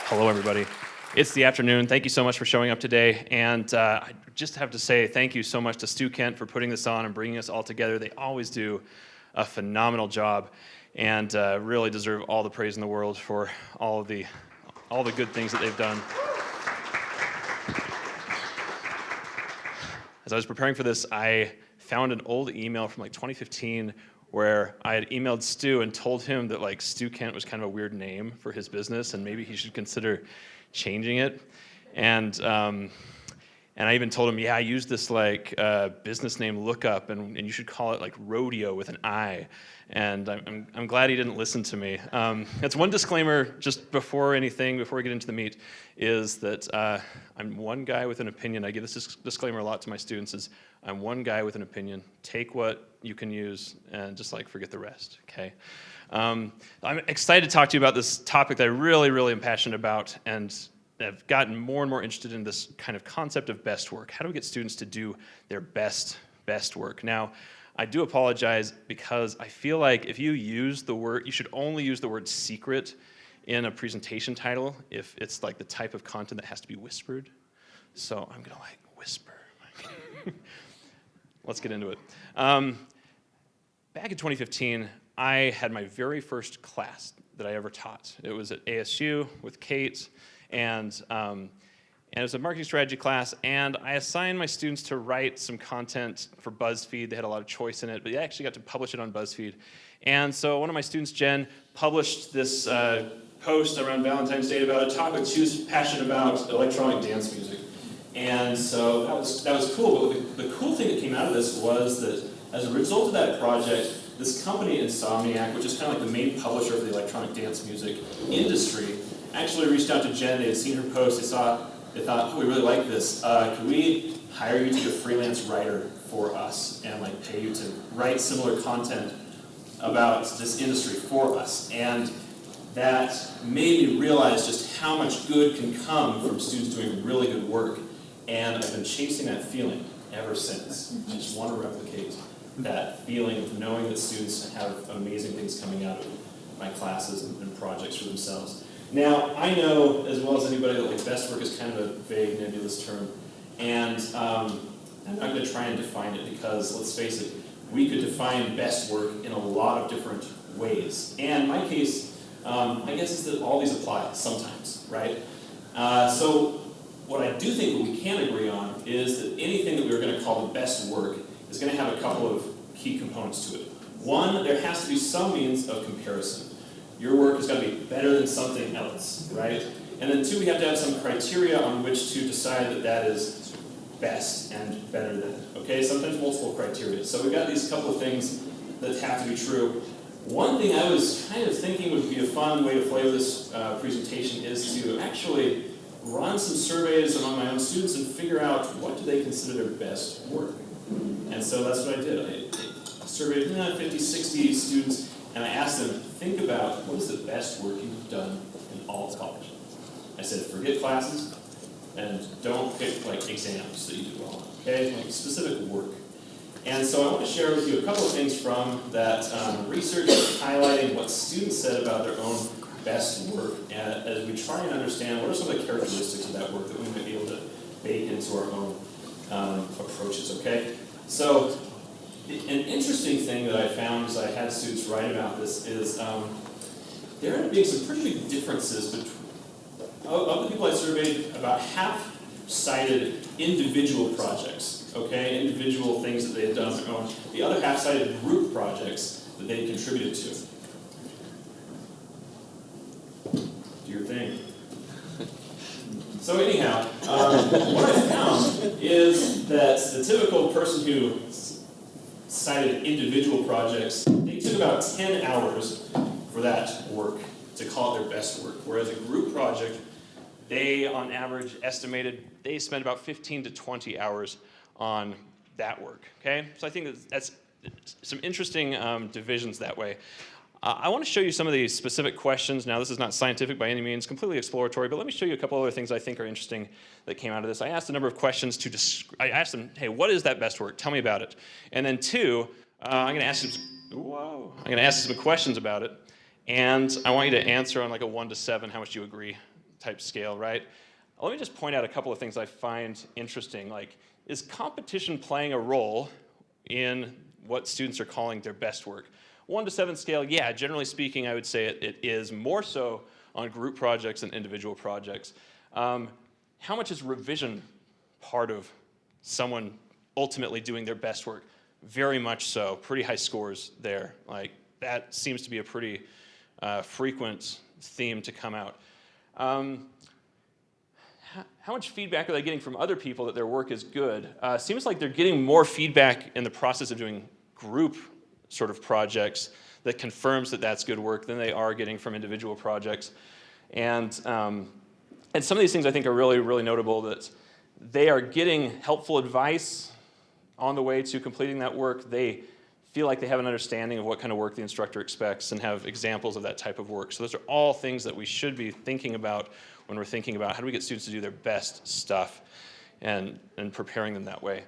Hello, everybody. It's the afternoon. Thank you so much for showing up today. And I just have to say thank you so much to Stukent for putting this on and bringing us all together. They always do a phenomenal job and really deserve all the praise in the world for all the good things that they've done. As I was preparing for this, I found an old email from like 2015 where I had emailed Stu and told him that like Stukent was kind of a weird name for his business and maybe he should consider changing it. And I even told him, yeah, I used this like business name lookup and you should call it like rodeo with an I. And I'm glad he didn't listen to me. That's one disclaimer just before we get into the meat, is that I'm one guy with an opinion. I give this disclaimer a lot to my students is I'm one guy with an opinion. Take what you can use and just like forget the rest, okay? I'm excited to talk to you about this topic that I really, really am passionate about, and I've gotten more and more interested in this kind of concept of best work. How do we get students to do their best work? Now, I do apologize because I feel like if you use the word, you should only use the word secret in a presentation title if it's like the type of content that has to be whispered. So I'm gonna like whisper. Let's get into it. Back in 2015, I had my very first class that I ever taught. It was at ASU with Kate, and it was a marketing strategy class, and I assigned my students to write some content for BuzzFeed. They had a lot of choice in it, but they actually got to publish it on BuzzFeed. And so one of my students, Jen, published this post around Valentine's Day about a topic she was passionate about, electronic dance music. And so that was cool, but the cool thing that came out of this was that as a result of that project, this company, Insomniac, which is kind of like the main publisher of the electronic dance music industry, actually reached out to Jen. They had seen her post. They thought, oh, we really like this. Could we hire you to be a freelance writer for us and like pay you to write similar content about this industry for us? And that made me realize just how much good can come from students doing really good work. And I've been chasing that feeling ever since. I just want to replicate that feeling of knowing that students have amazing things coming out of my classes and projects for themselves. Now, I know as well as anybody that like best work is kind of a vague, nebulous term, and I'm not going to try and define it because, let's face it, we could define best work in a lot of different ways. And my case, I guess, is that all these apply sometimes, right? So what I do think what we can agree on is that anything that we're going to call the best work is going to have a couple of key components to it. One, there has to be some means of comparison. Your work has got to be better than something else, right? And then two, we have to have some criteria on which to decide that that is best and better than, okay? Sometimes multiple criteria. So we've got these couple of things that have to be true. One thing I was kind of thinking would be a fun way to flavor this presentation is to actually run some surveys among my own students and figure out what do they consider their best work. And so that's what I did. I surveyed 50, 60 students, and I asked them, think about what is the best work you've done in all of college. I said, forget classes, and don't pick like exams that you do well on, okay? Like specific work. And so I want to share with you a couple of things from that research highlighting what students said about their own best work, and as we try and understand what are some of the characteristics of that work that we might be able to bake into our own approaches, okay? So an interesting thing that I found as I had students write about this is there ended up being some pretty big differences between, of the people I surveyed, about half cited individual projects, okay? Individual things that they had done on their own. The other half cited group projects that they had contributed to. Do your thing. So anyhow, what I found is that the typical person who cited individual projects, they took about 10 hours for that work to call it their best work. Whereas a group project, they on average estimated they spent about 15 to 20 hours on that work, okay? So I think that's some interesting divisions that way. I want to show you some of these specific questions. Now, this is not scientific by any means, completely exploratory, but let me show you a couple other things I think are interesting that came out of this. I asked a number of questions I asked them, hey, what is that best work? Tell me about it. And then two, I'm going to ask some questions about it, and I want you to answer on like a 1 to 7 how much you agree type scale, right? Let me just point out a couple of things I find interesting. Like, is competition playing a role in what students are calling their best work? 1 to 7 scale, yeah, generally speaking, I would say it is more so on group projects and individual projects. How much is revision part of someone ultimately doing their best work? Very much so, pretty high scores there. Like, that seems to be a pretty frequent theme to come out. How much feedback are they getting from other people that their work is good? Seems like they're getting more feedback in the process of doing group sort of projects that confirms that that's good work than they are getting from individual projects. And some of these things I think are really, really notable, that they are getting helpful advice on the way to completing that work. They feel like they have an understanding of what kind of work the instructor expects and have examples of that type of work. So those are all things that we should be thinking about when we're thinking about how do we get students to do their best stuff and preparing them that way.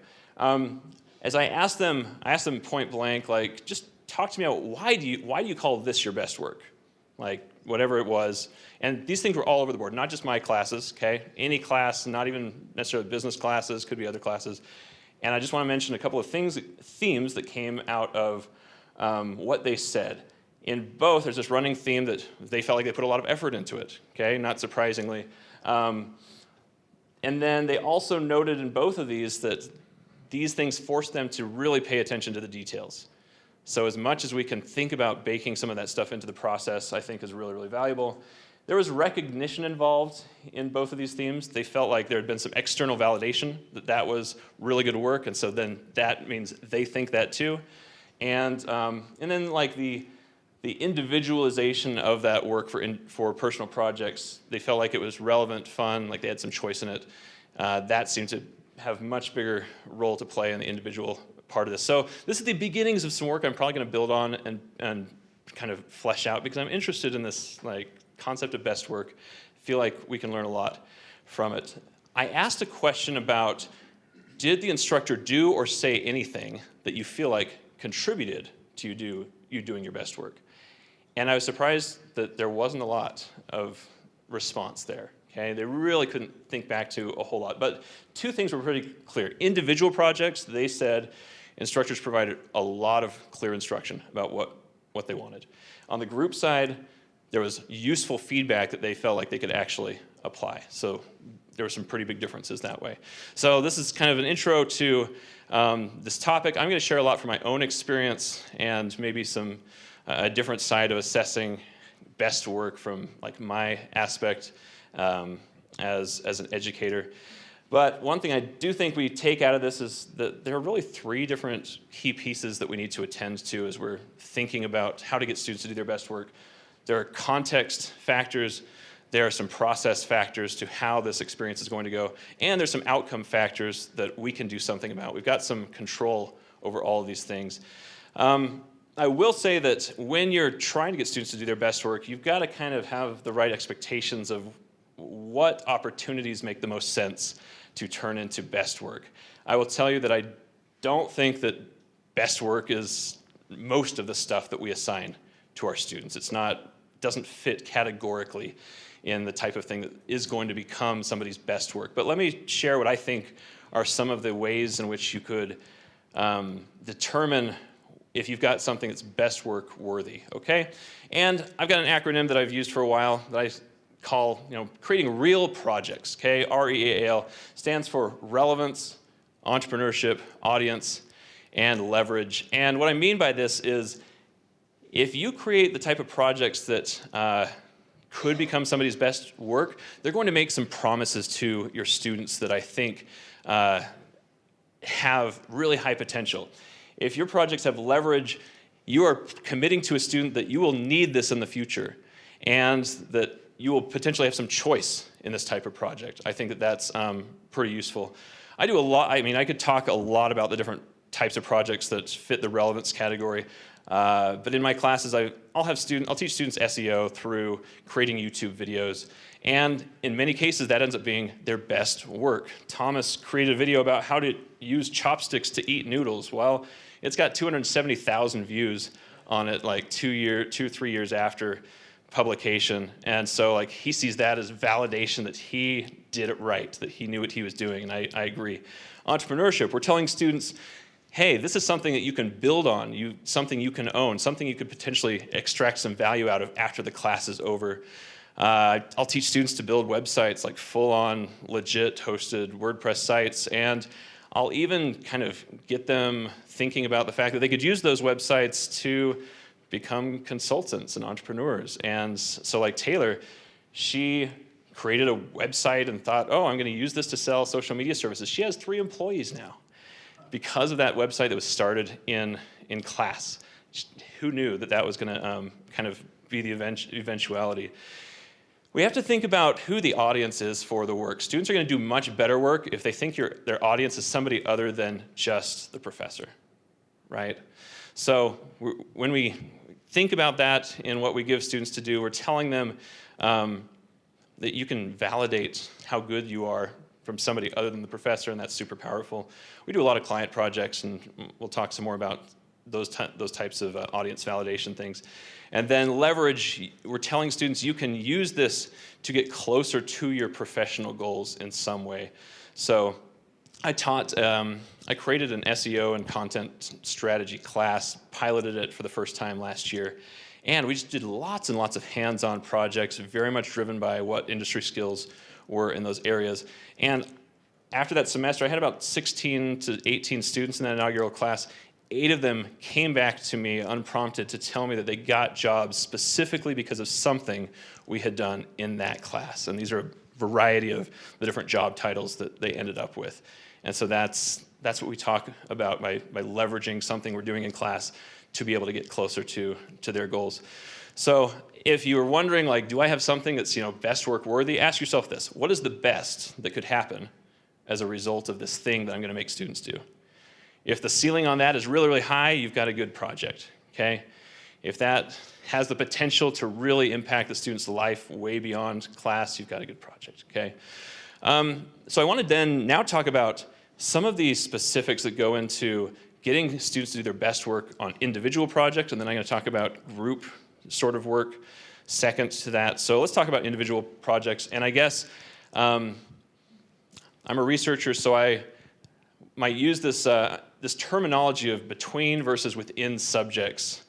As I asked them point blank, like, just talk to me about why do you call this your best work? Like, whatever it was. And these things were all over the board, not just my classes, okay? Any class, not even necessarily business classes, could be other classes. And I just want to mention a couple of themes that came out of what they said. In both, there's this running theme that they felt like they put a lot of effort into it, okay? Not surprisingly. And then they also noted in both of these that these things forced them to really pay attention to the details. So as much as we can think about baking some of that stuff into the process, I think is really, really valuable. There was recognition involved in both of these themes. They felt like there had been some external validation that was really good work, and so then that means they think that too. And then like the individualization of that work for personal projects, they felt like it was relevant, fun, like they had some choice in it. That seemed to have much bigger role to play in the individual part of this. So this is the beginnings of some work I'm probably going to build on and kind of flesh out, because I'm interested in this like concept of best work. I feel like we can learn a lot from it. I asked a question about, did the instructor do or say anything that you feel like contributed to you doing your best work? And I was surprised that there wasn't a lot of response there. Okay, they really couldn't think back to a whole lot. But 2 things were pretty clear. Individual projects, they said instructors provided a lot of clear instruction about what they wanted. On the group side, there was useful feedback that they felt like they could actually apply. So there were some pretty big differences that way. So this is kind of an intro to this topic. I'm going to share a lot from my own experience and maybe some a different side of assessing best work from like my aspect as an educator. But one thing I do think we take out of this is that there are really 3 different key pieces that we need to attend to as we're thinking about how to get students to do their best work. There are context factors, there are some process factors to how this experience is going to go, and there's some outcome factors that we can do something about. We've got some control over all of these things. I will say that when you're trying to get students to do their best work, you've got to kind of have the right expectations of what opportunities make the most sense to turn into best work. I will tell you that I don't think that best work is most of the stuff that we assign to our students. Doesn't fit categorically in the type of thing that is going to become somebody's best work. But let me share what I think are some of the ways in which you could determine if you've got something that's best work worthy, okay? And I've got an acronym that I've used for a while that I call, creating real projects, okay? REAL stands for relevance, entrepreneurship, audience, and leverage. And what I mean by this is, if you create the type of projects that could become somebody's best work, they're going to make some promises to your students that I think have really high potential. If your projects have leverage, you are committing to a student that you will need this in the future, and that you will potentially have some choice in this type of project. I think that that's pretty useful. I do a lot, I could talk a lot about the different types of projects that fit the relevance category. But in my classes, I'll teach students SEO through creating YouTube videos. And in many cases, that ends up being their best work. Thomas created a video about how to use chopsticks to eat noodles. Well, it's got 270,000 views on it like 3 years after publication. And so like he sees that as validation that he did it right, that he knew what he was doing, and I agree. Entrepreneurship, we're telling students, hey, this is something that you can build on, something you can own, something you could potentially extract some value out of after the class is over. I'll teach students to build websites, like full-on, legit hosted WordPress sites, and I'll even kind of get them thinking about the fact that they could use those websites to become consultants and entrepreneurs. And so like Taylor, she created a website and thought, oh, I'm going to use this to sell social media services. She has 3 employees now because of that website that was started in class. Who knew that that was going to kind of be the eventuality? We have to think about who the audience is for the work. Students are going to do much better work if they think their audience is somebody other than just the professor, right? So when we think about that in what we give students to do, we're telling them that you can validate how good you are from somebody other than the professor, and that's super powerful. We do a lot of client projects, and we'll talk some more about those types of audience validation things. And then leverage, we're telling students you can use this to get closer to your professional goals in some way. So I created an SEO and content strategy class, piloted it for the first time last year, and we just did lots and lots of hands-on projects, very much driven by what industry skills were in those areas. And after that semester, I had about 16 to 18 students in that inaugural class. 8 of them came back to me unprompted to tell me that they got jobs specifically because of something we had done in that class. And these are a variety of the different job titles that they ended up with. And so that's what we talk about by leveraging something we're doing in class to be able to get closer to their goals. So if you were wondering, like, do I have something that's, best work worthy? Ask yourself this: what is the best that could happen as a result of this thing that I'm going to make students do? If the ceiling on that is really, really high, you've got a good project, okay? If that has the potential to really impact the student's life way beyond class, you've got a good project, okay? So I want to then now talk about some of the specifics that go into getting students to do their best work on individual projects, and then I'm going to talk about group sort of work second to that. So let's talk about individual projects. And I guess I'm a researcher, so I might use this terminology of between versus within subjects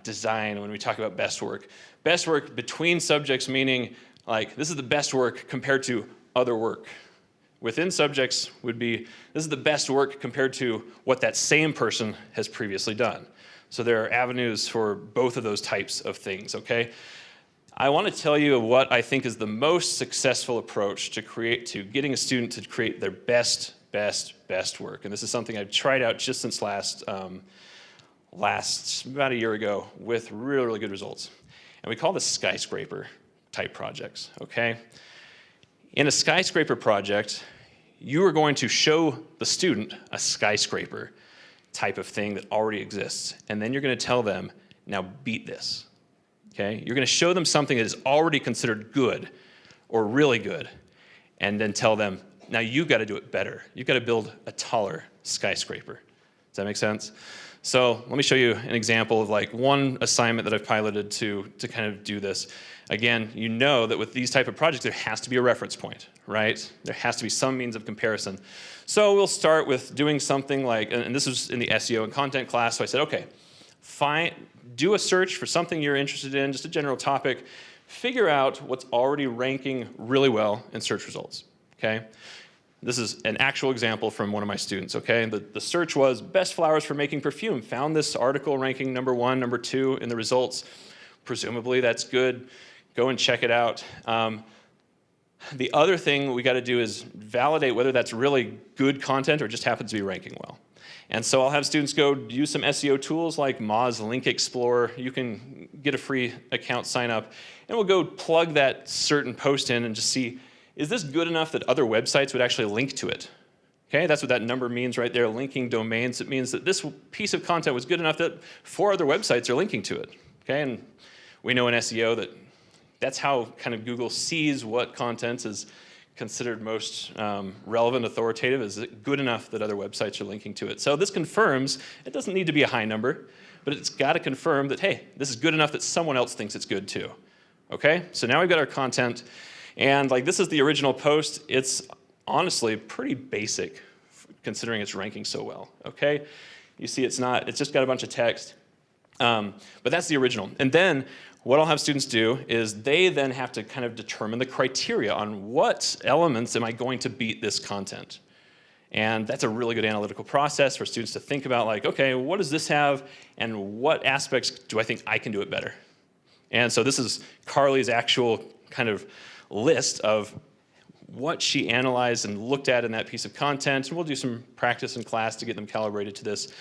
design when we talk about best work. Best work between subjects meaning, like, this is the best work compared to other work. Within subjects would be, this is the best work compared to what that same person has previously done. So there are avenues for both of those types of things, okay? I want to tell you what I think is the most successful approach to getting a student to create their best work. And this is something I've tried out just since about a year ago with really, really good results. And we call this skyscraper type projects, okay? In a skyscraper project, you are going to show the student a skyscraper type of thing that already exists. And then you're going to tell them, now beat this, okay? You're going to show them something that is already considered good or really good, and then tell them, now you've got to do it better. You've got to build a taller skyscraper. Does that make sense? So let me show you an example of like one assignment that I've piloted to kind of do this. Again, you know that with these type of projects, there has to be a reference point, right? There has to be some means of comparison. So we'll start with doing something like, and this was in the SEO and content class, so I said, okay, do a search for something you're interested in, just a general topic, figure out what's already ranking really well in search results, okay? This is an actual example from one of my students, okay? The search was best flowers for making perfume. Found this article ranking number 1, number 2 in the results. Presumably that's good. Go and check it out. The other thing we got to do is validate whether that's really good content or just happens to be ranking well. And so I'll have students go use some SEO tools like Moz Link Explorer. You can get a free account sign up, and we'll go plug that certain post in and just see, is this good enough that other websites would actually link to it? Okay, that's what that number means right there, linking domains. It means that this piece of content was good enough that 4 other websites are linking to it. Okay, and we know in SEO that that's how kind of Google sees what content is considered most relevant, authoritative? Is it good enough that other websites are linking to it? So this confirms it doesn't need to be a high number, but it's got to confirm that, hey, this is good enough that someone else thinks it's good too. Okay, so now we've got our content, and like this is the original post. It's honestly pretty basic considering it's ranking so well. Okay, you see it's just got a bunch of text, but that's the original. And then what I'll have students do is they then have to kind of determine the criteria on what elements am I going to beat this content. And that's a really good analytical process for students to think about, like, okay, what does this have, and what aspects do I think I can do it better? And so this is Carly's actual kind of list of what she analyzed and looked at in that piece of content. And we'll do some practice in class to get them calibrated to this,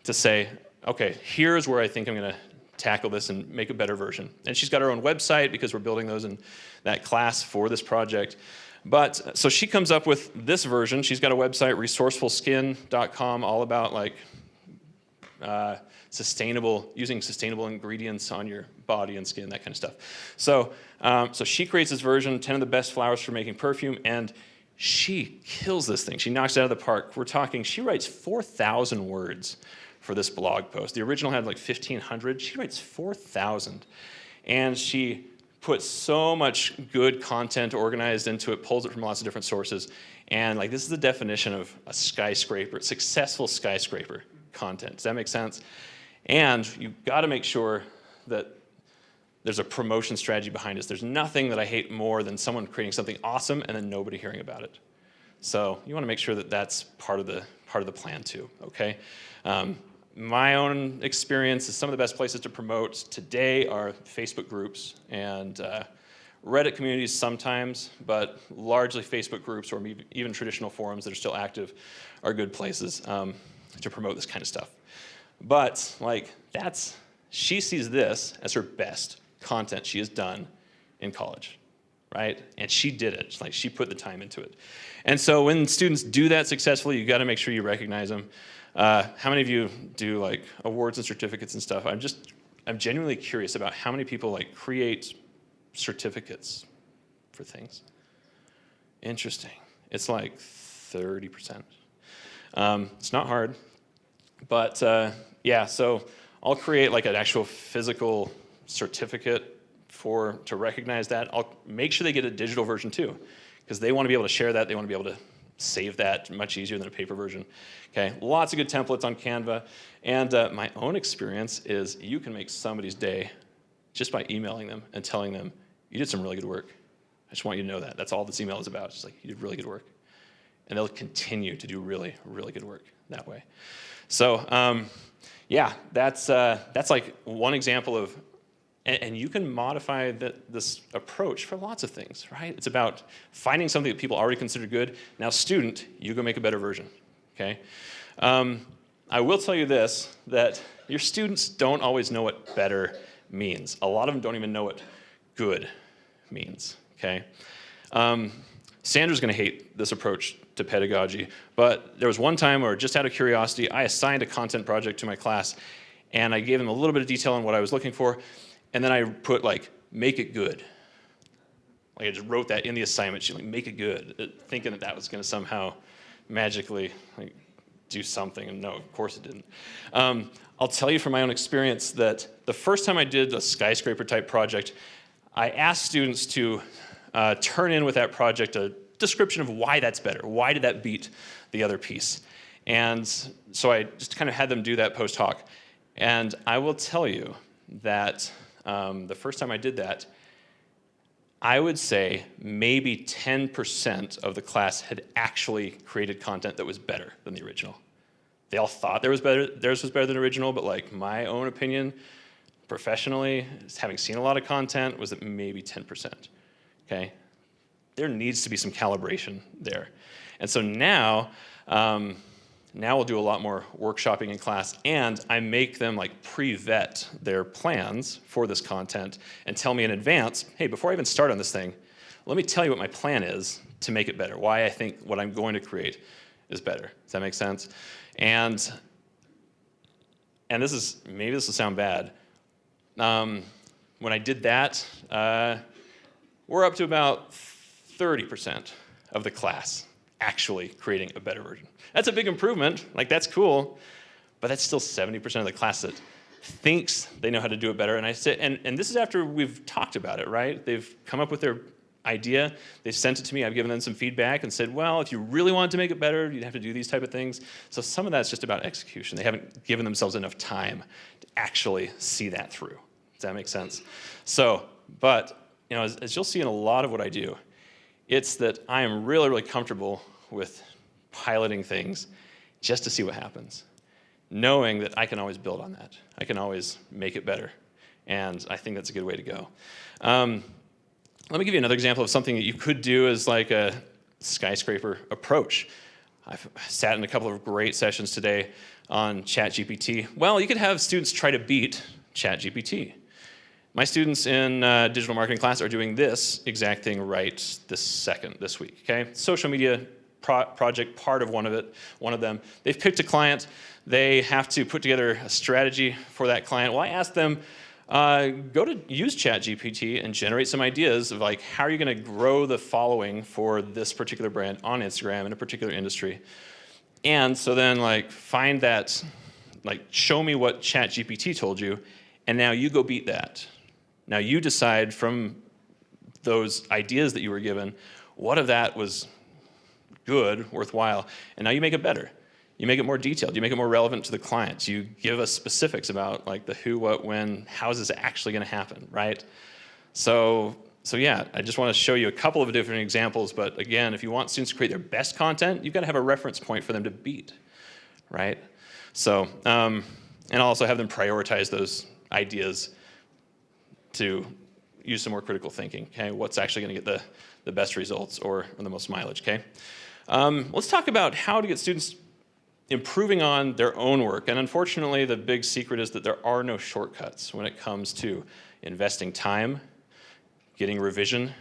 to say, okay, here's where I think I'm going to tackle this and make a better version. And she's got her own website because we're building those in that class for this project. But so she comes up with this version. She's got a website, resourcefulskin.com, all about like using sustainable ingredients on your body and skin, that kind of stuff. So, so she creates this version, 10 of the best flowers for making perfume, and she kills this thing. She knocks it out of the park. We're talking, she writes 4,000 words for this blog post. The original had like 1,500. She writes 4,000. And she puts so much good content organized into it, pulls it from lots of different sources. And like this is the definition of a skyscraper, successful skyscraper content. Does that make sense? And you've got to make sure that there's a promotion strategy behind this. There's nothing that I hate more than someone creating something awesome and then nobody hearing about it. So you want to make sure that that's part of the plan too. Okay. My own experience is some of the best places to promote today are Facebook groups and Reddit communities sometimes, but largely Facebook groups or even traditional forums that are still active are good places to promote this kind of stuff. But like she sees this as her best content she has done in college, right? And she did it, like she put the time into it. And so when students do that successfully, you gotta make sure you recognize them. How many of you do like awards and certificates and stuff? I'm genuinely curious about how many people like create certificates for things. Interesting. It's like 30%. It's not hard, but yeah, so I'll create like an actual physical certificate to recognize that. I'll make sure they get a digital version too, because they want to be able to share that. They want to be able to save that much easier than a paper version. Okay, lots of good templates on Canva. And my own experience is you can make somebody's day just by emailing them and telling them, you did some really good work. I just want you to know that. That's all this email is about. It's just like, you did really good work. And they'll continue to do really, really good work that way. So yeah, that's like one example of, and you can modify this approach for lots of things, right? It's about finding something that people already consider good. Now, student, you go make a better version, okay? I will tell you this, that your students don't always know what better means. A lot of them don't even know what good means, okay? Sandra's gonna hate this approach to pedagogy, but there was one time where, just out of curiosity, I assigned a content project to my class, and I gave them a little bit of detail on what I was looking for, and then I put like, make it good. Like I just wrote that in the assignment sheet, like make it good, thinking that was gonna somehow magically like do something, and no, of course it didn't. I'll tell you from my own experience that the first time I did a skyscraper type project, I asked students to turn in with that project a description of why that's better. Why did that beat the other piece? And so I just kind of had them do that post hoc. And I will tell you that the first time I did that, I would say maybe 10% of the class had actually created content that was better than the original. They all thought theirs was better than the original, but like my own opinion, professionally, having seen a lot of content, was that maybe 10%, okay? There needs to be some calibration there. And so now we'll do a lot more workshopping in class, and I make them like pre-vet their plans for this content and tell me in advance, hey, before I even start on this thing, let me tell you what my plan is to make it better, why I think what I'm going to create is better. Does that make sense? And maybe this will sound bad. When I did that, we're up to about 30% of the class actually creating a better version. That's a big improvement, like that's cool, but that's still 70% of the class that thinks they know how to do it better. And I say, and this is after we've talked about it, right? They've come up with their idea, they've sent it to me, I've given them some feedback and said, well, if you really wanted to make it better, you'd have to do these type of things. So some of that's just about execution. They haven't given themselves enough time to actually see that through. Does that make sense? So, but, you know, as you'll see in a lot of what I do, it's that I am really, really comfortable with piloting things just to see what happens, knowing that I can always build on that. I can always make it better. And I think that's a good way to go. Let me give you another example of something that you could do as like a skyscraper approach. I've sat in a couple of great sessions today on ChatGPT. Well, you could have students try to beat ChatGPT. My students in digital marketing class are doing this exact thing right this week, okay? Social media project, part of one of them. They've picked a client. They have to put together a strategy for that client. Well, I asked them, go to use ChatGPT and generate some ideas of like, how are you gonna grow the following for this particular brand on Instagram in a particular industry? And so then like, find that, like show me what ChatGPT told you, and now you go beat that. Now you decide from those ideas that you were given, what of that was good, worthwhile, and now you make it better. You make it more detailed. You make it more relevant to the clients. You give us specifics about like the who, what, when, how is this actually going to happen, right? So yeah, I just want to show you a couple of different examples. But again, if you want students to create their best content, you've got to have a reference point for them to beat, right? So, and I'll also have them prioritize those ideas to use some more critical thinking. Okay, what's actually going to get the best results or the most mileage? Okay, let's talk about how to get students improving on their own work. And unfortunately, the big secret is that there are no shortcuts when it comes to investing time, getting revision,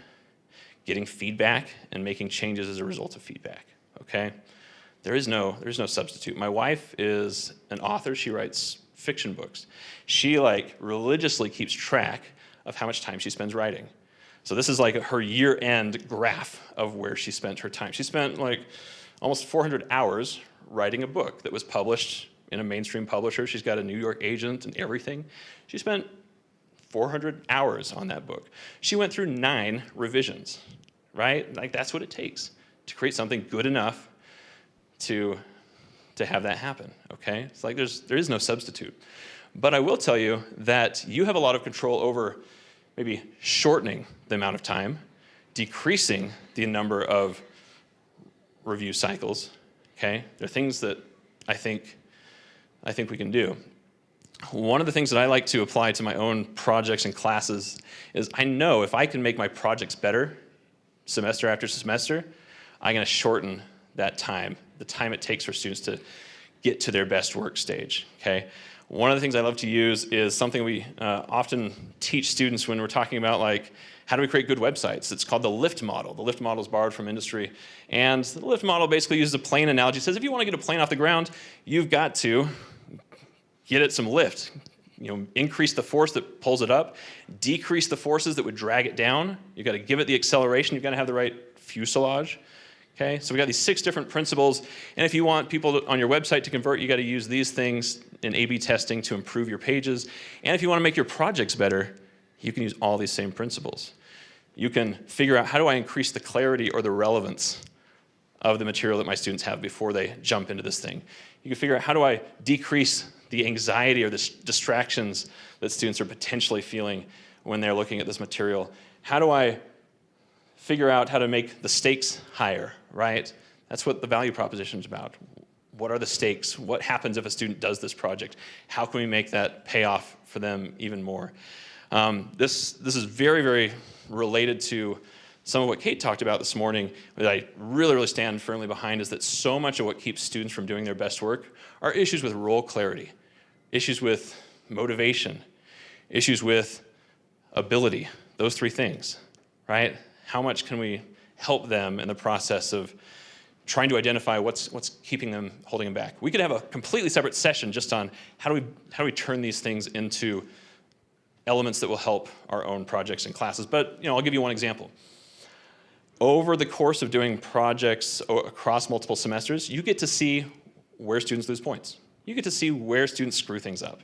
getting feedback, and making changes as a result of feedback, okay? There is no substitute. My wife is an author. She writes fiction books. She like religiously keeps track of how much time she spends writing. So this is like her year-end graph of where she spent her time. She spent like almost 400 hours writing a book that was published in a mainstream publisher. She's got a New York agent and everything. She spent 400 hours on that book. She went through 9 revisions, right? Like that's what it takes to create something good enough to have that happen, okay? It's like there is no substitute. But I will tell you that you have a lot of control over maybe shortening the amount of time, decreasing the number of review cycles, okay? There are things that I think we can do. One of the things that I like to apply to my own projects and classes is I know if I can make my projects better semester after semester, I'm gonna shorten that time, the time it takes for students to get to their best work stage, okay? One of the things I love to use is something we often teach students when we're talking about like, how do we create good websites? It's called the lift model. The lift model is borrowed from industry. And the lift model basically uses a plane analogy. It says if you want to get a plane off the ground, you've got to get it some lift. You know, increase the force that pulls it up, decrease the forces that would drag it down. You've got to give it the acceleration. You've got to have the right fuselage. Okay, so we got these 6 different principles. And if you want people on your website to convert, you got to use these things in A/B testing to improve your pages. And if you want to make your projects better, you can use all these same principles. You can figure out how do I increase the clarity or the relevance of the material that my students have before they jump into this thing. You can figure out how do I decrease the anxiety or the distractions that students are potentially feeling when they're looking at this material. How do I figure out how to make the stakes higher, right? That's what the value proposition is about. What are the stakes? What happens if a student does this project? How can we make that pay off for them even more? This is very, very related to some of what Kate talked about this morning that I really, really stand firmly behind, is that so much of what keeps students from doing their best work are issues with role clarity, issues with motivation, issues with ability, those 3 things, right? How much can we help them in the process of trying to identify what's keeping them, holding them back? We could have a completely separate session just on how do we turn these things into elements that will help our own projects and classes. But I'll give you one example. over the course of doing projects across multiple semesters, you get to see where students lose points. You get to see where students screw things up.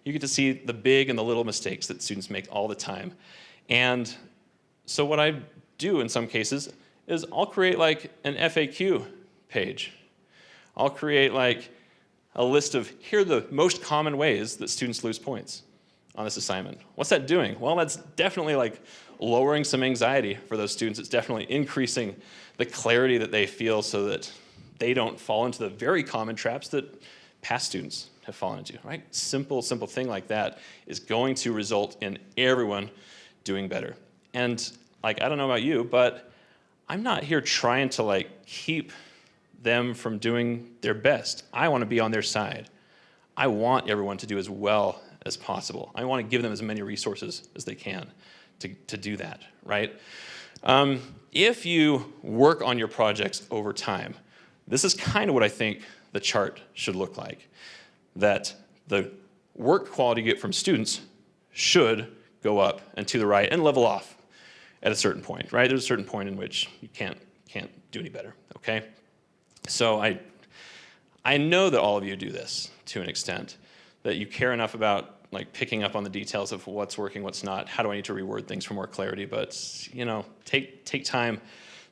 You get to see the big and the little mistakes that students make all the time. And so what I do in some cases is I'll create like an FAQ page. I'll create like a list of, here are the most common ways that students lose points on this assignment. What's that doing? Well, that's definitely like lowering some anxiety for those students. It's definitely increasing the clarity that they feel so that they don't fall into the very common traps that past students have fallen into, right? Simple thing like that is going to result in everyone doing better. And like, I don't know about you, but I'm not here trying to like keep them from doing their best. I want to be on their side. I want everyone to do as well as possible. I want to give them as many resources as they can to do that, right? If you work on your projects over time, this is kind of what I think the chart should look like. That the work quality you get from students should go up and to the right and level off at a certain point, right? There's a certain point in which you can't do any better, okay? So I know that all of you do this to an extent, that you care enough about like picking up on the details of what's working, what's not, how do I need to reword things for more clarity, but you know, take time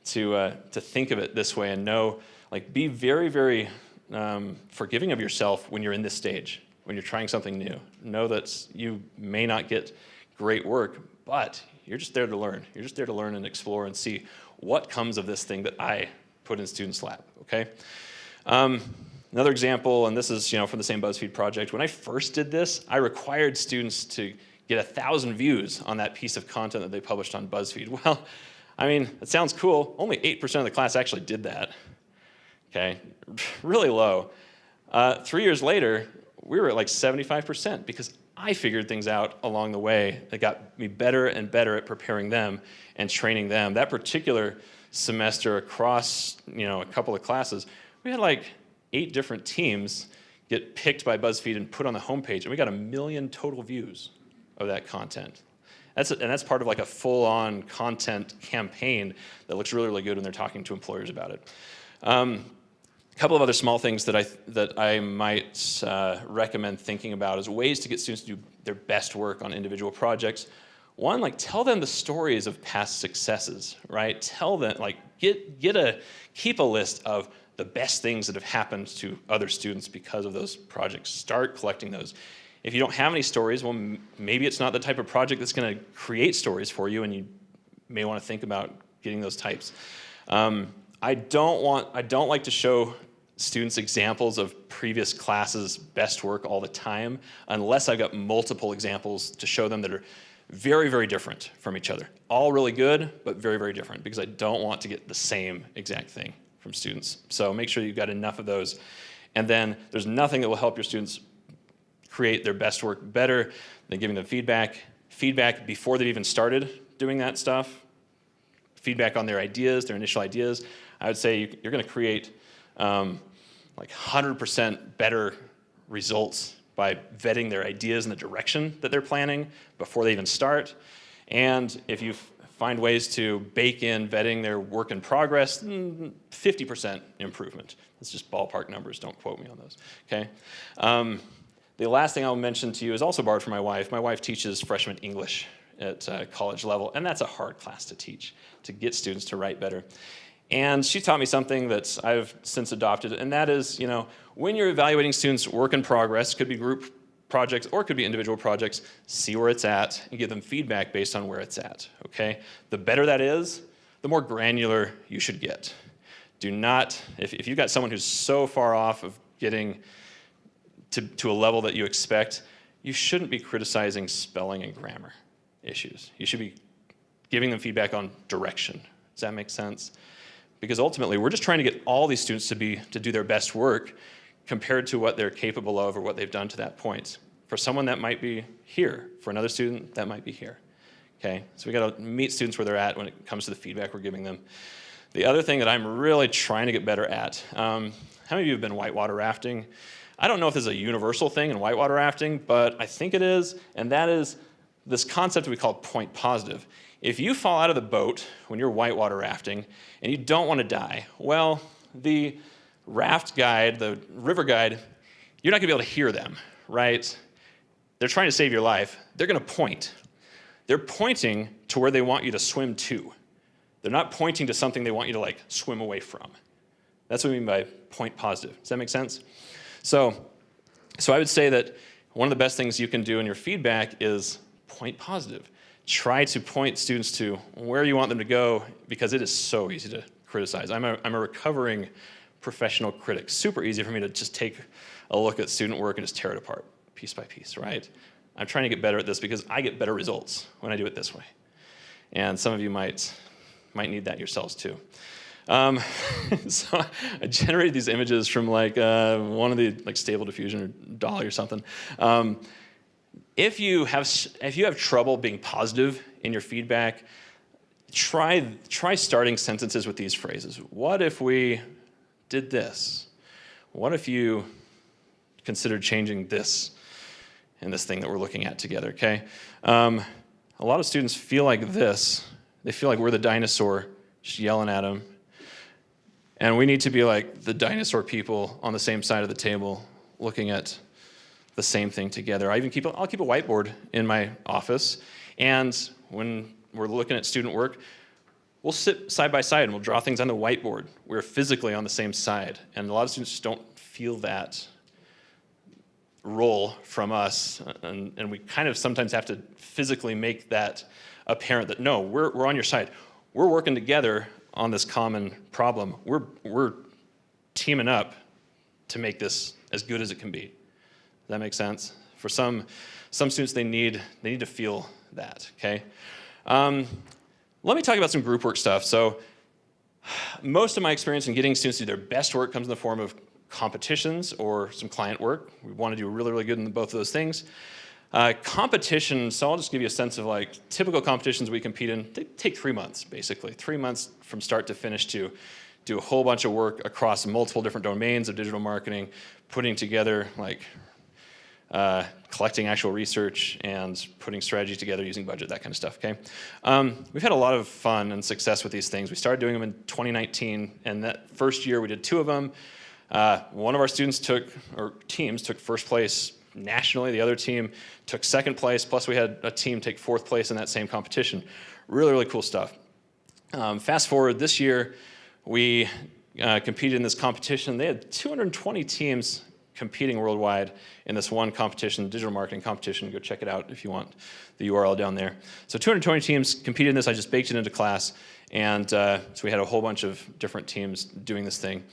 to think of it this way and know, like be very, very forgiving of yourself when you're in this stage, when you're trying something new. Know that you may not get great work, but you're just there to learn. You're just there to learn and explore and see what comes of this thing that I put in students' lap, okay? Another example, and this is from the same BuzzFeed project. When I first did this, I required students to get 1,000 views on that piece of content that they published on BuzzFeed. Well, I mean, it sounds cool. Only 8% of the class actually did that, okay? Really low. 3 years later, we were at like 75% because I figured things out along the way that got me better and better at preparing them and training them. That particular semester across a couple of classes, we had like 8 different teams get picked by BuzzFeed and put on the homepage, and we got 1 million total views of that content. That's part of like a full-on content campaign that looks really, really good when they're talking to employers about it. A couple of other small things that I might recommend thinking about as ways to get students to do their best work on individual projects. One, like tell them the stories of past successes, right? Tell them, like keep a list of the best things that have happened to other students because of those projects. Start collecting those. If you don't have any stories, well, maybe it's not the type of project that's going to create stories for you, and you may want to think about getting those types. I don't like to show students examples of previous classes' best work all the time, unless I've got multiple examples to show them that are very, very different from each other. All really good, but very, very different, because I don't want to get the same exact thing from students. So make sure you've got enough of those. And then there's nothing that will help your students create their best work better than giving them feedback before they've even started doing that stuff, feedback on their ideas, their initial ideas. I would say you're going to create like 100% better results by vetting their ideas in the direction that they're planning before they even start. And if you find ways to bake in vetting their work in progress, 50% improvement. It's just ballpark numbers, don't quote me on those, okay? The last thing I'll mention to you is also borrowed from my wife. My wife teaches freshman English at college level, and that's a hard class to teach, to get students to write better. And she taught me something that I've since adopted, and that is, when you're evaluating students' work in progress, could be group projects or could be individual projects, see where it's at and give them feedback based on where it's at, okay? The better that is, the more granular you should get. Do not, if you've got someone who's so far off of getting to a level that you expect, you shouldn't be criticizing spelling and grammar issues. You should be giving them feedback on direction. Does that make sense? Because ultimately, we're just trying to get all these students to do their best work compared to what they're capable of or what they've done to that point. For someone, that might be here. For another student, that might be here. Okay, so we got to meet students where they're at when it comes to the feedback we're giving them. The other thing that I'm really trying to get better at, how many of you have been whitewater rafting? I don't know if there's a universal thing in whitewater rafting, but I think it is, and that is this concept we call point positive. If you fall out of the boat when you're whitewater rafting and you don't want to die, well, the raft guide, the river guide, you're not going to be able to hear them, right? They're trying to save your life. They're going to point. They're pointing to where they want you to swim to. They're not pointing to something they want you to like swim away from. That's what we mean by point positive. Does that make sense? So I would say that one of the best things you can do in your feedback is point positive. Try to point students to where you want them to go, because it is so easy to criticize. I'm a recovering professional critic. Super easy for me to just take a look at student work and just tear it apart piece by piece, right? I'm trying to get better at this because I get better results when I do it this way. And some of you might need that yourselves too. So I generated these images from like one of the like Stable Diffusion or Dolly or something. If you have trouble being positive in your feedback, try starting sentences with these phrases. What if we did this? What if you considered changing this in this thing that we're looking at together, okay? A lot of students feel like this. They feel like we're the dinosaur just yelling at them. And we need to be like the dinosaur people on the same side of the table looking at the same thing together. I'll keep a whiteboard in my office, and when we're looking at student work, we'll sit side by side and we'll draw things on the whiteboard. We're physically on the same side, and a lot of students just don't feel that role from us, and we kind of sometimes have to physically make that apparent that no, we're on your side. We're working together on this common problem. We're teaming up to make this as good as it can be. Does that make sense? For some students, they need to feel that, okay? Let me talk about some group work stuff. So most of my experience in getting students to do their best work comes in the form of competitions or some client work. We want to do really, really good in both of those things. Competition, so I'll just give you a sense of like typical competitions we compete in. They take 3 months, basically. 3 months from start to finish to do a whole bunch of work across multiple different domains of digital marketing, putting together like collecting actual research and putting strategy together using budget, that kind of stuff, okay? We've had a lot of fun and success with these things. We started doing them in 2019, and that first year we did 2 of them. One of our teams took first place nationally. The other team took second place, plus we had a team take 4th place in that same competition. Really, really cool stuff. Fast forward this year, we competed in this competition. They had 220 teams competing worldwide in this one competition, digital marketing competition. Go check it out if you want the URL down there. So 220 teams competed in this. I just baked it into class, and so we had a whole bunch of different teams doing this thing.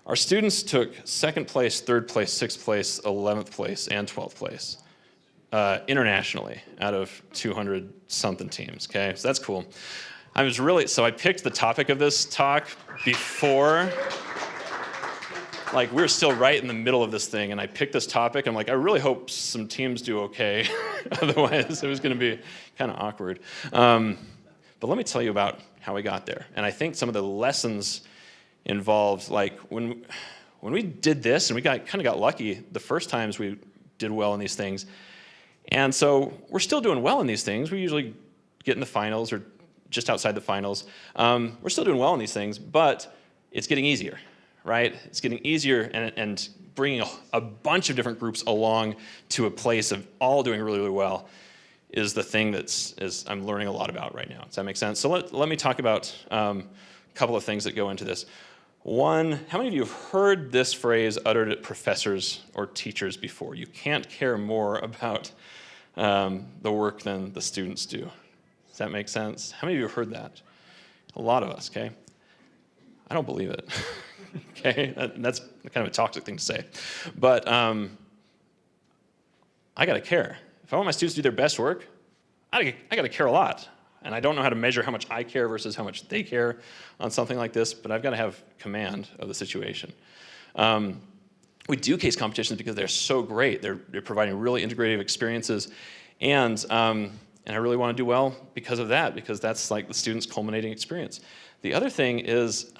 Our students took 2nd place, 3rd place, 6th place, 11th place, and 12th place internationally out of 200-something teams, okay? So that's cool. So I picked the topic of this talk before, like we were still right in the middle of this thing, and I picked this topic. I'm like, I really hope some teams do okay. Otherwise, it was going to be kind of awkward. But let me tell you about how we got there. And I think some of the lessons involved, like when we did this, and we kind of got lucky the first times we did well in these things. And so we're still doing well in these things. We usually get in the finals or just outside the finals. We're still doing well in these things, but it's getting easier, right? It's getting easier, and bringing a bunch of different groups along to a place of all doing really, really well is the thing I'm learning a lot about right now. Does that make sense? So let me talk about a couple of things that go into this. One, how many of you have heard this phrase uttered at professors or teachers before? You can't care more about the work than the students do. Does that make sense? How many of you have heard that? A lot of us, okay? I don't believe it. Okay, that's kind of a toxic thing to say. But I gotta care. If I want my students to do their best work, I gotta care a lot. And I don't know how to measure how much I care versus how much they care on something like this, but I've got to have command of the situation. We do case competitions because they're so great. They're providing really integrative experiences, and I really want to do well because of that, because that's like the student's culminating experience. The other thing is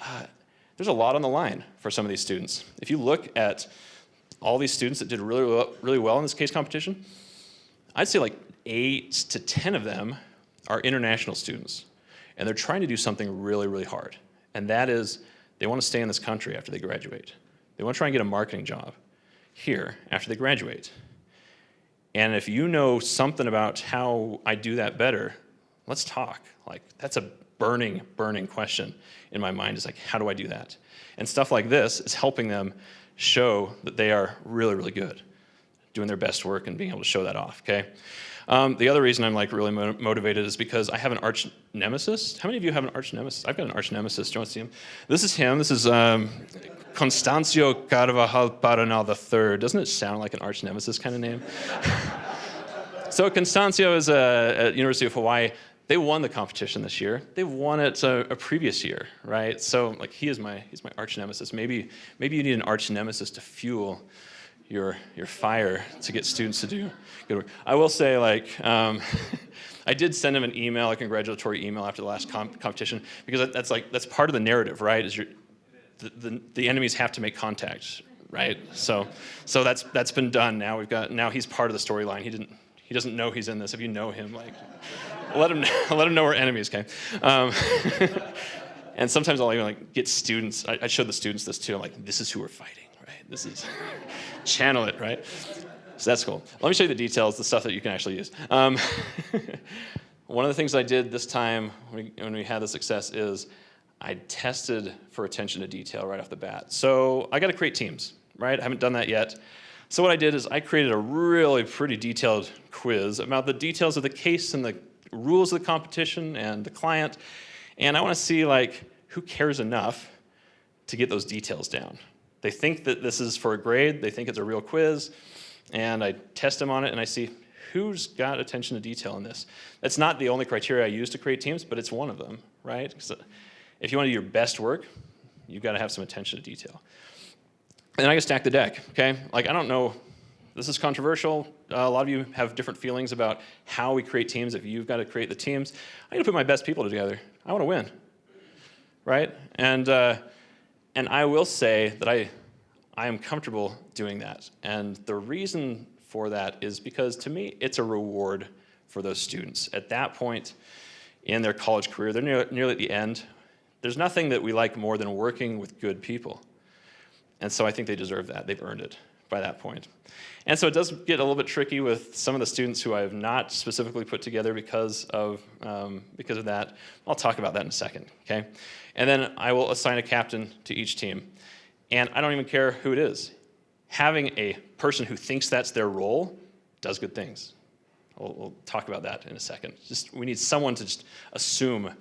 there's a lot on the line for some of these students. If you look at all these students that did really well in this case competition, I'd say like 8 to 10 of them are international students, and they're trying to do something really, really hard. And that is, they want to stay in this country after they graduate. They want to try and get a marketing job here after they graduate. And if you know something about how I do that better, let's talk. Like, that's a burning, burning question in my mind, is like, how do I do that? And stuff like this is helping them show that they are really, really good, doing their best work and being able to show that off, okay? The other reason I'm like really motivated is because I have an arch nemesis. How many of you have an arch nemesis? I've got an arch nemesis. Do you want to see him? This is him. This is Constancio Carvajal Paranal III. Doesn't it sound like an arch nemesis kind of name? So Constancio is at University of Hawaii. They won the competition this year. They won it a previous year, right? So like he's my arch nemesis. Maybe you need an arch nemesis to fuel your fire to get students to do good work. I will say, like, I did send him an email, a congratulatory email after the last competition, because that's part of the narrative, right? Is the enemies have to make contact, right? So that's been done. Now he's part of the storyline. He doesn't know he's in this. If you know him, like, let him know we're enemies, okay? And sometimes I'll even like get students. I showed the students this too. I'm like, this is who we're fighting, right? This is channel it, right? So that's cool. Let me show you the details, the stuff that you can actually use. One of the things I did this time when we had the success is I tested for attention to detail right off the bat. So I got to create teams, right? I haven't done that yet. So what I did is I created a really pretty detailed quiz about the details of the case and the rules of the competition and the client. And I want to see, like, who cares enough to get those details down. They think that this is for a grade. They think it's a real quiz. And I test them on it, and I see who's got attention to detail in this. That's not the only criteria I use to create teams, but it's one of them, right? So if you want to do your best work, you've got to have some attention to detail. And I can stack the deck, okay? Like, I don't know, this is controversial. A lot of you have different feelings about how we create teams. If you've got to create the teams, I'm going to put my best people together. I want to win, right? And I will say that I am comfortable doing that. And the reason for that is because, to me, it's a reward for those students. At that point in their college career, they're nearly at the end. There's nothing that we like more than working with good people. And so I think they deserve that. They've earned it by that point. And so it does get a little bit tricky with some of the students who I have not specifically put together because of that. I'll talk about that in a second, okay? And then I will assign a captain to each team. And I don't even care who it is. Having a person who thinks that's their role does good things. We'll talk about that in a second. We need someone to just assume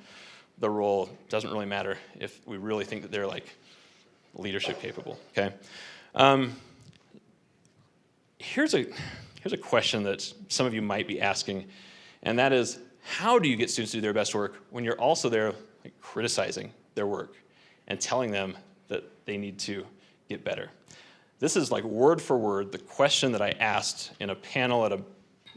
the role. Doesn't really matter if we really think that they're like leadership capable, okay? Here's a question that some of you might be asking, and that is, how do you get students to do their best work when you're also there like, criticizing their work and telling them that they need to get better? This is like word for word the question that I asked in a panel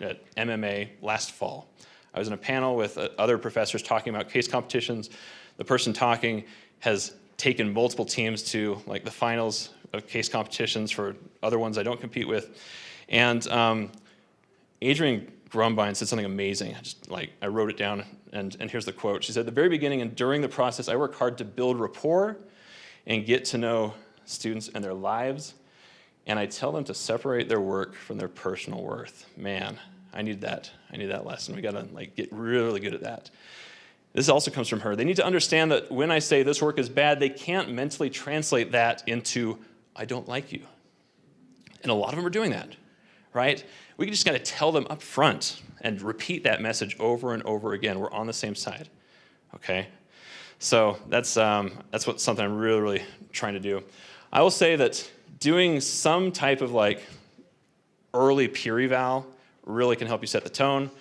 at MMA last fall. I was in a panel with other professors talking about case competitions. The person talking has taken multiple teams to like the finals of case competitions for other ones I don't compete with. And Adrienne Grumbine said something amazing. I wrote it down, and here's the quote. She said, "At the very beginning and during the process, I work hard to build rapport and get to know students and their lives, and I tell them to separate their work from their personal worth." Man, I need that. I need that lesson. We gotta get really good at that. This also comes from her. They need to understand that when I say this work is bad, they can't mentally translate that into, I don't like you. And a lot of them are doing that, right? We just gotta tell them up front and repeat that message over and over again. We're on the same side, okay? So that's something I'm really, really trying to do. I will say that doing some type of early peer eval really can help you set the tone.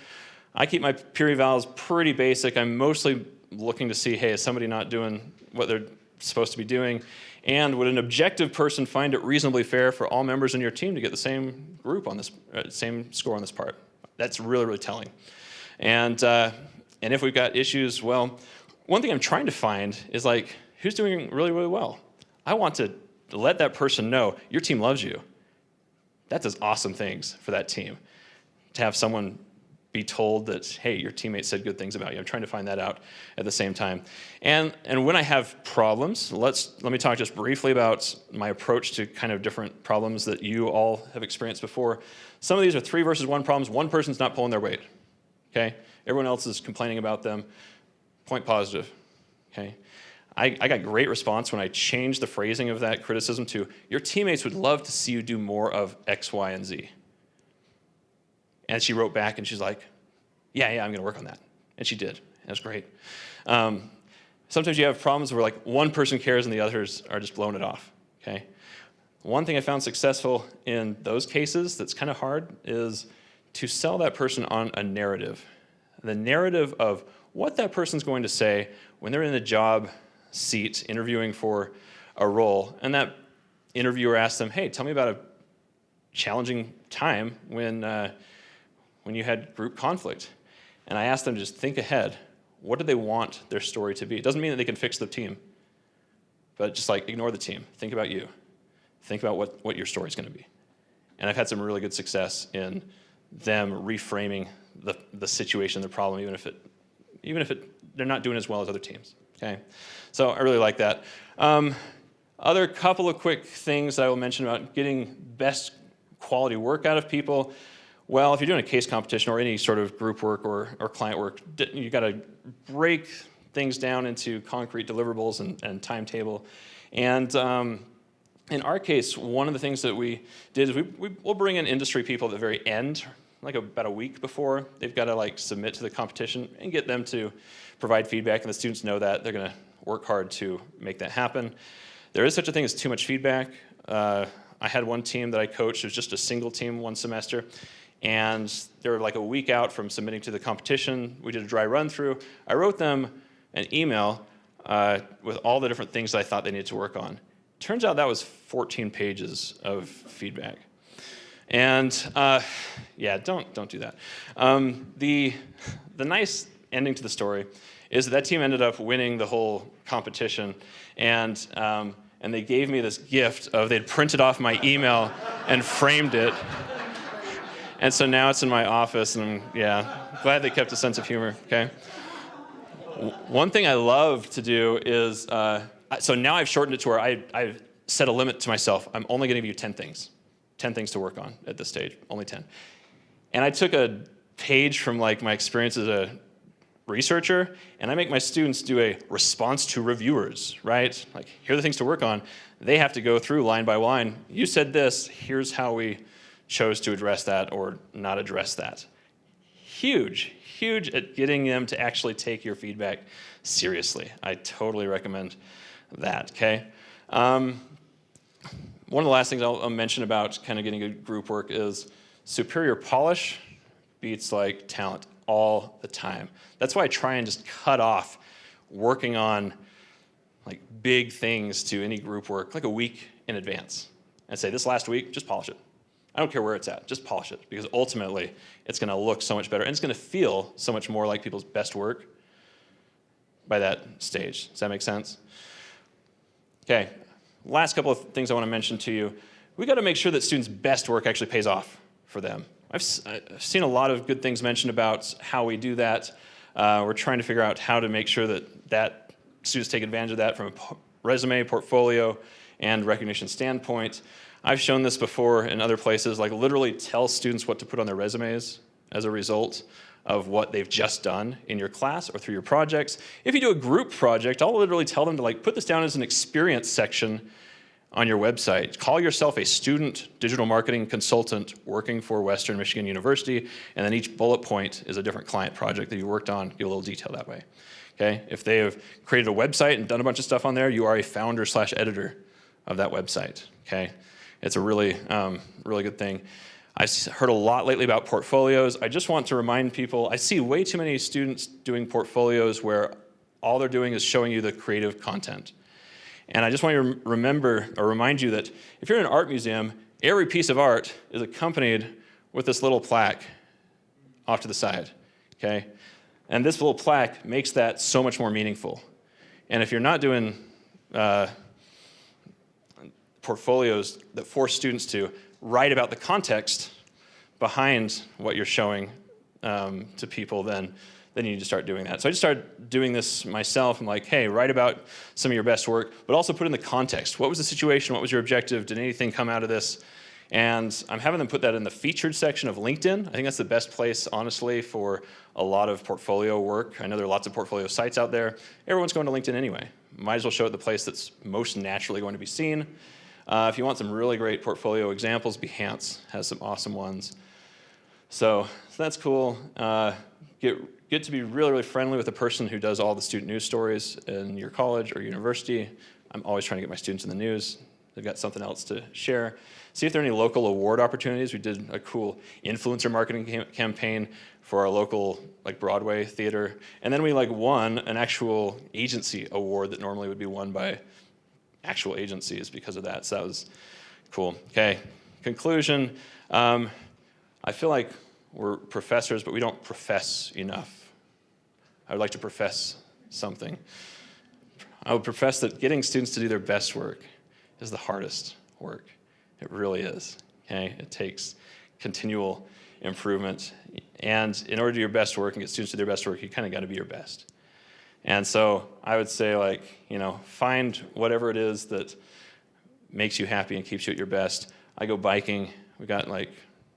I keep my peer evals pretty basic. I'm mostly looking to see, hey, is somebody not doing what they're supposed to be doing? And would an objective person find it reasonably fair for all members in your team to get the same group on this, same score on this part? That's really, really telling. And if we've got issues, well, one thing I'm trying to find is who's doing really, really well? I want to let that person know your team loves you. That does awesome things for that team. To have someone be told that, hey, your teammate said good things about you. I'm trying to find that out at the same time. And when I have problems, let me talk just briefly about my approach to kind of different problems that you all have experienced before. Some of these are 3 versus 1 problems. One person's not pulling their weight, okay? Everyone else is complaining about them. Point positive, okay? I got great response when I changed the phrasing of that criticism to, your teammates would love to see you do more of X, Y, and Z. And she wrote back and she's like, yeah, I'm going to work on that. And she did. It was great. Sometimes you have problems where like one person cares and the others are just blowing it off, okay? One thing I found successful in those cases that's kind of hard is to sell that person on a narrative. The narrative of what that person's going to say when they're in a job seat interviewing for a role, and that interviewer asks them, hey, tell me about a challenging time when you had group conflict. And I asked them to just think ahead. What do they want their story to be? It doesn't mean that they can fix the team, but just like ignore the team. Think about you. Think about what your story's going to be. And I've had some really good success in them reframing the situation, the problem, even if they're not doing as well as other teams. Okay, so I really like that. Other couple of quick things that I will mention about getting best quality work out of people. Well, if you're doing a case competition or any sort of group work or client work, you got to break things down into concrete deliverables and timetable. And in our case, one of the things that we did is we'll bring in industry people at the very end, like about a week before. They've got to like submit to the competition and get them to provide feedback, and the students know that. They're going to work hard to make that happen. There is such a thing as too much feedback. I had one team that I coached. It was just a single team one semester, and they were like a week out from submitting to the competition. We did a dry run through. I wrote them an email with all the different things that I thought they needed to work on. Turns out that was 14 pages of feedback. And yeah, don't do that. The nice ending to the story is that team ended up winning the whole competition, and they gave me this gift of they'd printed off my email and framed it. And so now it's in my office, and glad they kept a sense of humor, okay? One thing I love to do is, so now I've shortened it to where I've set a limit to myself. I'm only going to give you 10 things. 10 things to work on at this stage, only 10. And I took a page from like my experience as a researcher, and I make my students do a response to reviewers, right? Like, here are the things to work on. They have to go through line by line. You said this, here's how we chose to address that or not address that. Huge at getting them to actually take your feedback seriously. I totally recommend that, okay? One of the last things I'll mention about kind of getting good group work is superior polish beats like talent all the time. That's why I try and just cut off working on like big things to any group work like a week in advance and say, this last week, just polish it. I don't care where it's at, just polish it, because ultimately it's going to look so much better and it's going to feel so much more like people's best work by that stage. Does that make sense? Okay, last couple of things I want to mention to you. We got to make sure that students' best work actually pays off for them. I've seen a lot of good things mentioned about how we do that. We're trying to figure out how to make sure that students take advantage of that from a resume, portfolio, and recognition standpoint. I've shown this before in other places, like literally tell students what to put on their resumes as a result of what they've just done in your class or through your projects. If you do a group project, I'll literally tell them to like put this down as an experience section on your website. Call yourself a student digital marketing consultant working for Western Michigan University, and then each bullet point is a different client project that you worked on. Give a little detail that way. Okay? If they have created a website and done a bunch of stuff on there, you are a founder/editor of that website. Okay? It's a really, really good thing. I've heard a lot lately about portfolios. I just want to remind people, I see way too many students doing portfolios where all they're doing is showing you the creative content. And I just want you to remember or remind you that if you're in an art museum, every piece of art is accompanied with this little plaque off to the side, okay? And this little plaque makes that so much more meaningful. And if you're not doing portfolios that force students to write about the context behind what you're showing, to people, then you need to start doing that. So I just started doing this myself. I'm like, hey, write about some of your best work, but also put in the context. What was the situation? What was your objective? Did anything come out of this? And I'm having them put that in the featured section of LinkedIn. I think that's the best place, honestly, for a lot of portfolio work. I know there are lots of portfolio sites out there. Everyone's going to LinkedIn anyway. Might as well show it the place that's most naturally going to be seen. If you want some really great portfolio examples, Behance has some awesome ones. So that's cool. Get to be really, really friendly with the person who does all the student news stories in your college or university. I'm always trying to get my students in the news. They've got something else to share. See if there are any local award opportunities. We did a cool influencer marketing campaign for our local Broadway theater. And then we won an actual agency award that normally would be won by actual agencies because of that. So that was cool. Okay, conclusion. I feel like we're professors, but we don't profess enough. I would like to profess something. I would profess that getting students to do their best work is the hardest work. It really is. Okay? It takes continual improvement. And in order to do your best work and get students to do their best work, you kind of got to be your best. And so I would say, find whatever it is that makes you happy and keeps you at your best. I go biking. We got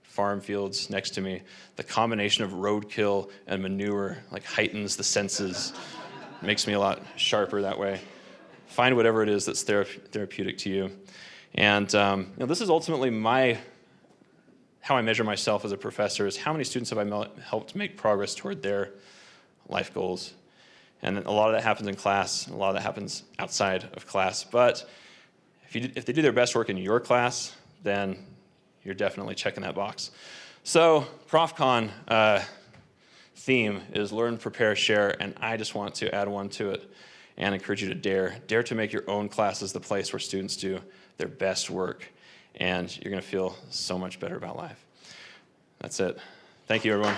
farm fields next to me. The combination of roadkill and manure heightens the senses. Makes me a lot sharper that way. Find whatever it is that's therapeutic to you. And this is ultimately how I measure myself as a professor, is how many students have I helped make progress toward their life goals. And a lot of that happens in class, and a lot of that happens outside of class. But if they do their best work in your class, then you're definitely checking that box. So ProfCon theme is learn, prepare, share, and I just want to add one to it and encourage you to dare to make your own classes the place where students do their best work, and you're going to feel so much better about life. That's it. Thank you, everyone.